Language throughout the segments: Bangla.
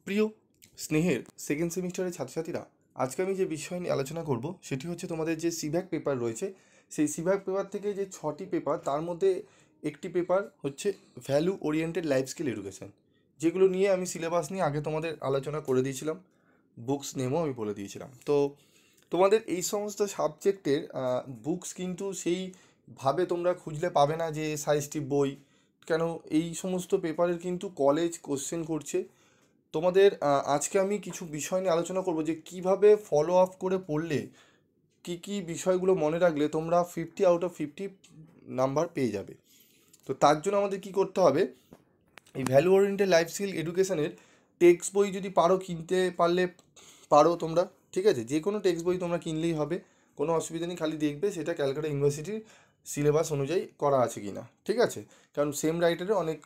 প্রিয় স্নেহের সেকেন্ড সেমিস্টারের ছাত্রছাত্রীরা, আজকে আমি যে বিষয় নিয়ে আলোচনা করব সেটি হচ্ছে তোমাদের যে সিভ্যাক পেপার রয়েছে, সেই সিভ্যাক পেপার থেকে যে 6টি পেপার, তার মধ্যে একটি পেপার হচ্ছে value oriented life skill education, যেগুলো নিয়ে আমি সিলেবাস নিয়ে আগে তোমাদের আলোচনা করে দিয়েছিলাম, বুকস নেমও আমি বলে দিয়েছিলাম। তো তোমাদের এই সমস্ত সাবজেক্টের বুকস কিন্তু সেইভাবে তোমরা খুঁজলে পাবে না যে সাইজটি বই, কেন এই সমস্ত পেপারের কিন্তু কলেজ কোশ্চেন করছে তোমাদের। আজকে আমি কিছু বিষয় নিয়ে আলোচনা করব যে কিভাবে ফলো আপ করে পড়লে কি কি বিষয়গুলো মনে রাখলে তোমরা 50 আউট অফ 50 নাম্বার পেয়ে যাবে। তো তার জন্য আমাদের কি করতে হবে, এই ভ্যালু ওরিয়েন্টেড লাইফ স্কিল এডুকেশনের টেক্সট বই যদি পারো কিনতে পারলে পারো তোমরা, ঠিক আছে, যে কোনো টেক্সট বই তোমরা কিনলেই হবে, কোনো অসুবিধা নেই। খালি দেখবে সেটা ক্যালকাটা ইউনিভার্সিটির সিলেবাস অনুযায়ী করা আছে কি না, ঠিক আছে, কারণ সেম রাইটারে অনেক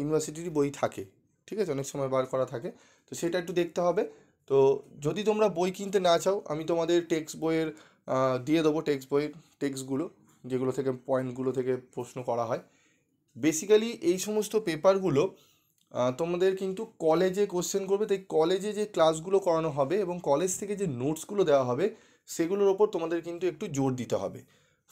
ইউনিভার্সিটির বই থাকে, ঠিক আছে, অনেক সময় বার করা থাকে, তো সেটা একটু দেখতে হবে। তো যদি তোমরা বই কিনতে না চাও, আমি তোমাদের টেক্সট বইয়ের দিয়ে দেবো, টেক্সট বইয়ের টেক্সটগুলো যেগুলো থেকে পয়েন্টগুলো থেকে প্রশ্ন করা হয়। বেসিক্যালি এই সমস্ত পেপারগুলো তোমাদের কিন্তু কলেজে কোশ্চেন করবে, তাই কলেজে যে ক্লাসগুলো করানো হবে এবং কলেজ থেকে যে নোটসগুলো দেওয়া হবে সেগুলোর ওপর তোমাদের কিন্তু একটু জোর দিতে হবে,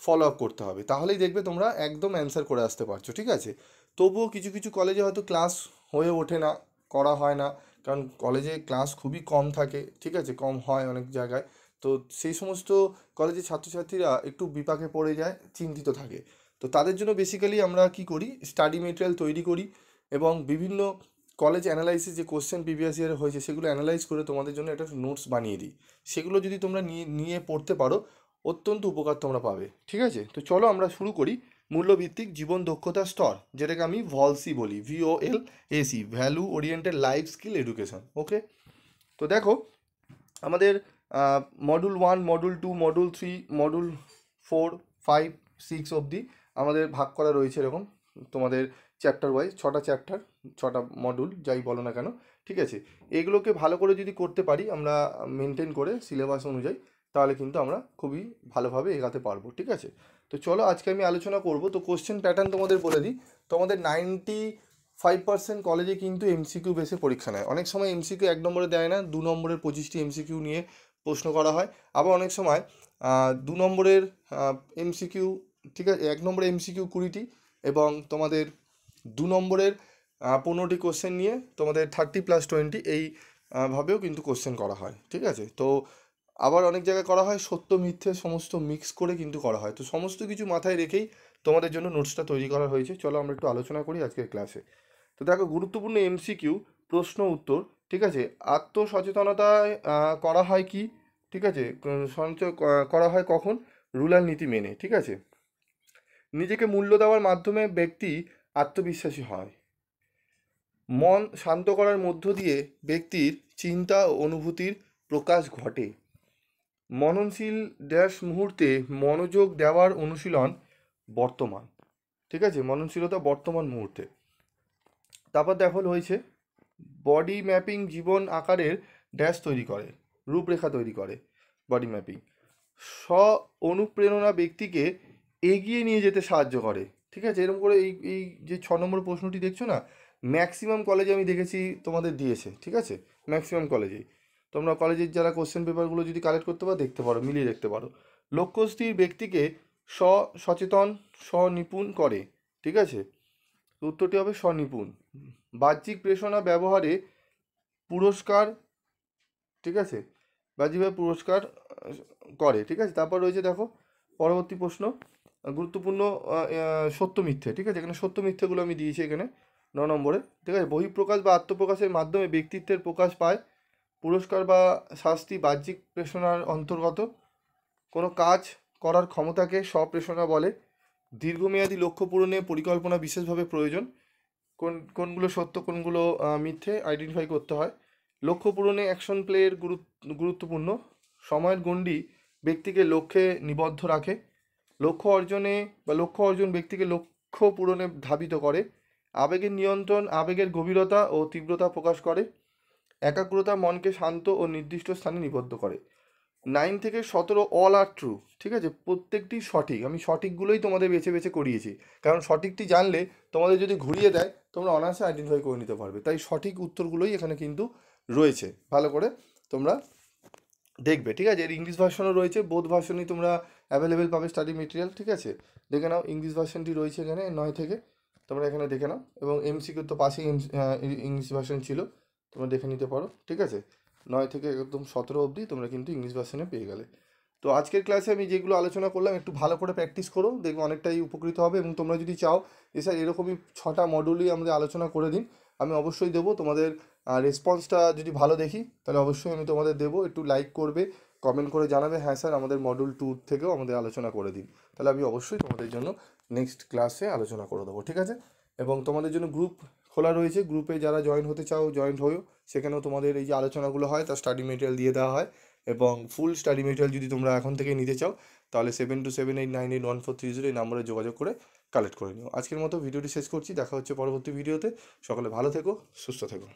ফলো আপ করতে হবে, তাহলেই দেখবে তোমরা একদম অ্যান্সার করে আসতে পারছো, ঠিক আছে। তবুও কিছু কিছু কলেজে হয়তো ক্লাস হয়ে ওঠে না, করা হয় না, কারণ কলেজে ক্লাস খুবই কম থাকে, ঠিক আছে, কম হয় অনেক জায়গায়। তো সেই সমস্ত কলেজের ছাত্রছাত্রীরা একটু বিপাকে পড়ে যায়, চিন্তিত থাকে। তো তাদের জন্য বেসিক্যালি আমরা কি করি, স্টাডি মেটেরিয়াল তৈরি করি এবং বিভিন্ন কলেজ অ্যানালাইসিস যে কোশ্চেন প্রিভিয়াস ইয়ারে হয়েছে সেগুলো অ্যানালাইজ করে তোমাদের জন্য একটা নোটস বানিয়ে দিই। সেগুলো যদি তোমরা নিয়ে নিয়ে পড়তে পারো, অত্যন্ত উপকার তোমরা পাবে, ঠিক আছে। তো চলো আমরা শুরু করি। মূল্যভিত্তিক জীবন দক্ষতা স্তর, যেটাকে আমি ভলসি বলি, VOLAC, value oriented life skill education, okay. তো দেখো, আমাদের মডুল 1, মডুল 2, মডুল 3, মডুল 4, 5, 6 অবধি আমাদের ভাগ করা রয়েছে এরকম, তোমাদের চ্যাপ্টার ওয়াইজ 6টা চ্যাপ্টার, 6টা মডুল যাই বলো না কেন, ঠিক আছে। এগুলোকে ভালো করে যদি করতে পারি আমরা, মেনটেন করে সিলেবাস অনুযায়ী, তাহলে কিন্তু আমরা খুবই ভালোভাবে এগাতে পারবো, ঠিক আছে। তো চলো আজকে আমি আলোচনা করব। তো কোশ্চেন প্যাটার্ন তোমাদের বলে দিই। তোমাদের 95% কলেজে কিন্তু এমসিকিউ বেসে পরীক্ষা নেয়। অনেক সময় এমসিকিউ 1 নম্বরে দেয় না, 2 নম্বরের 25টি এমসিকিউ নিয়ে প্রশ্ন করা হয়। আবার অনেক সময় 2 নম্বরের এমসিকিউ, ঠিক আছে, 1 নম্বরের এমসিকিউ 20টি এবং তোমাদের 2 নম্বরের 15টি কোশ্চেন নিয়ে তোমাদের 30+20 এই ভাবেও কিন্তু কোশ্চেন করা হয়, ঠিক আছে। তো আবার অনেক জায়গায় করা হয় সত্য মিথ্যে সমস্ত মিক্স করে কিন্তু করা হয়। তো সমস্ত কিছু মাথায় রেখেই তোমাদের জন্য নোটসটা তৈরি করা হয়েছে। চলো আমরা একটু আলোচনা করি আজকের ক্লাসে। তো দেখো, গুরুত্বপূর্ণ এমসিকিউ, প্রশ্ন উত্তর, ঠিক আছে। আত্মসচেতনতায় করা হয় কি, ঠিক আছে, সঞ্চয় করা হয় কখন, রুলার নীতি মেনে, ঠিক আছে। নিজেকে মূল্য দেওয়ার মাধ্যমে ব্যক্তি আত্মবিশ্বাসী হয়। মন শান্ত করার মধ্য দিয়ে ব্যক্তির চিন্তা ও অনুভূতির প্রকাশ ঘটে। মননশীল মুহূর্তে মনোযোগ দেওয়ার অনুশীলন বর্তমান, ঠিক আছে, মননশীলতা বর্তমান মুহূর্তে। তারপর দেখো রয়েছে বডি ম্যাপিং, জীবন আকারের তৈরি করে, রূপরেখা তৈরি করে বডি ম্যাপিং। স্ব অনুপ্রেরণা ব্যক্তিকে এগিয়ে নিয়ে যেতে সাহায্য করে, ঠিক আছে। এরকম করে এই এই যে 6 নম্বর প্রশ্নটি দেখছো না, ম্যাক্সিমাম কলেজে আমি দেখেছি তোমাদের দিয়েছে, ঠিক আছে, ম্যাক্সিমাম কলেজেই। তোমরা কলেজের যারা কোশ্চেন পেপারগুলো যদি কালেক্ট করতে পারো, দেখতে পারো, মিলিয়ে দেখতে পারো। লক্ষ্যস্থির ব্যক্তিকে সচেতন, স্বনিপুণ করে, ঠিক আছে। উত্তরটি হবে স্বনিপুণ। বাহ্যিক প্রেরণা ব্যবহারে পুরস্কার, ঠিক আছে, বাহ্যিকভাবে পুরস্কার করে, ঠিক আছে। তারপর রয়েছে দেখো পরবর্তী প্রশ্ন, গুরুত্বপূর্ণ সত্য মিথ্যে, ঠিক আছে, এখানে সত্য মিথ্যেগুলো আমি দিয়েছি এখানে 9 নম্বরে, ঠিক আছে। বহিঃপ্রকাশ বা আত্মপ্রকাশের মাধ্যমে ব্যক্তিত্বের প্রকাশ পায়। পুরস্কার বা শাস্তি বাহ্যিক প্রেরণার অন্তর্গত। কোনো কাজ করার ক্ষমতাকে স্বপ্রেরণা বলে। দীর্ঘমেয়াদী লক্ষ্য পূরণে পরিকল্পনা বিশেষভাবে প্রয়োজন। কোনগুলো সত্য কোনগুলো মিথ্যে আইডেন্টিফাই করতে হয়। লক্ষ্য পূরণে অ্যাকশন প্লের গুরুত্বপূর্ণ। সময়ের গণ্ডি ব্যক্তিকে লক্ষ্যে নিবদ্ধ রাখে। লক্ষ্য অর্জন ব্যক্তিকে লক্ষ্য পূরণে ধাবিত করে। আবেগের নিয়ন্ত্রণ আবেগের গভীরতা ও তীব্রতা প্রকাশ করে। একাগ্রতা মনকে শান্ত ও নির্দিষ্ট স্থানে নিবদ্ধ করে। 9 থেকে 17 অল আর ট্রু, ঠিক আছে, প্রত্যেকটি সঠিক। আমি সঠিকগুলোই তোমাদের বেছে বেছে করিয়েছি, কারণ সঠিকটি জানলে তোমাদের যদি ঘুরিয়ে দেয় তোমরা অনায়াসে আইডেন্টিফাই করে নিতে পারবে, তাই সঠিক উত্তরগুলোই এখানে কিন্তু রয়েছে, ভালো করে তোমরা দেখবে, ঠিক আছে। এর ইংলিশ ভার্সনও রয়েছে, বোথ ভার্সনই তোমরা অ্যাভেলেবেল পাবে স্টাডি মেটেরিয়াল, ঠিক আছে। দেখে নাও, ইংলিশ ভার্সনটি রয়েছে এখানে 9 থেকে, তোমরা এখানে দেখে নাও। এবং এমসিকিউ তো পাশেই ইংলিশ ভার্সন ছিল, তোমরা দেখে নিতে পারো, ঠিক আছে। 9 থেকে একদম 17 অবধি তোমরা কিন্তু ইংলিশ ভার্সনে পেয়ে গেলে। তো আজকের ক্লাসে আমি যেগুলো আলোচনা করলাম একটু ভালো করে প্র্যাকটিস করো, দেখবে অনেকটাই উপকৃত হবে। এবং তোমরা যদি চাও যে স্যার এরকমই 6টা মডিউলই আমাদের আলোচনা করে দিন, আমি অবশ্যই দেবো। তোমাদের রেসপন্সটা যদি ভালো দেখি তাহলে অবশ্যই আমি তোমাদের দেবো। একটু লাইক করবে, কমেন্ট করে জানাবে হ্যাঁ স্যার আমাদের মডিউল 2 থেকেও আমাদের আলোচনা করে দিন, তাহলে আমি অবশ্যই তোমাদের জন্য নেক্সট ক্লাসে আলোচনা করে দেবো, ঠিক আছে। এবং তোমাদের জন্য গ্রুপ খোলা রয়েছে, গ্রুপে যারা জয়েন হতে চাও জয়েন হয়েও, সেখানেও তোমাদের এই যে আলোচনাগুলো হয় তার স্টাডি মেটেরিয়াল দিয়ে দেওয়া হয়। এবং ফুল স্টাডি মেটেরিয়াল যদি তোমরা এখন থেকে নিতে চাও তাহলে 7278981430 এই নাম্বারে যোগাযোগ করে কালেক্ট করে নিও। আজকের মতো ভিডিওটি শেষ করছি, দেখা হচ্ছে পরবর্তী ভিডিওতে। সকলে ভালো থেকো, সুস্থ থেকো।